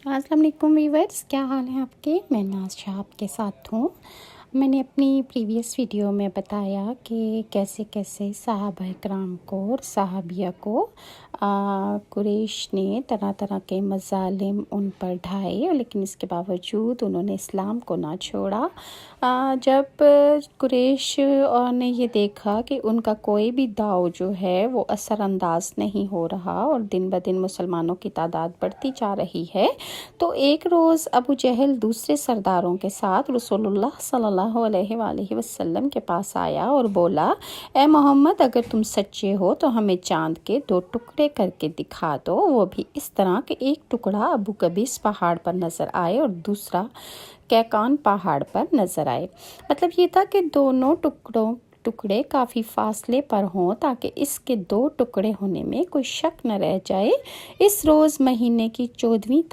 السلام علیکم ویورز، کیا حال ہیں آپ کے؟ میں ناز شاہ آپ کے ساتھ ہوں۔ میں نے اپنی پریویس ویڈیو میں بتایا کہ کیسے کیسے صحابہ کرام کو اور صحابیہ کو قریش نے طرح طرح کے مظالم ان پر ڈھائے، لیکن اس کے باوجود انہوں نے اسلام کو نہ چھوڑا۔ جب قریش نے یہ دیکھا کہ ان کا کوئی بھی داؤ جو ہے وہ اثر انداز نہیں ہو رہا اور دن بدن مسلمانوں کی تعداد بڑھتی جا رہی ہے، تو ایک روز ابو جہل دوسرے سرداروں کے ساتھ رسول اللہ صلی اللہ علیہ وآلہ وسلم کے پاس آیا اور بولا، اے محمد، اگر تم سچے ہو تو ہمیں چاند کے 2 ٹکڑے کر کے دکھا دو، وہ بھی اس طرح کہ ایک ٹکڑا ابو قبیس پہاڑ پر نظر آئے اور دوسرا کیکان پہاڑ پر نظر آئے۔ مطلب یہ تھا کہ دونوں ٹکڑے کافی فاصلے پر ہوں تاکہ اس کے 2 ٹکڑے ہونے میں کوئی شک نہ رہ جائے۔ اس روز مہینے کی 14ویں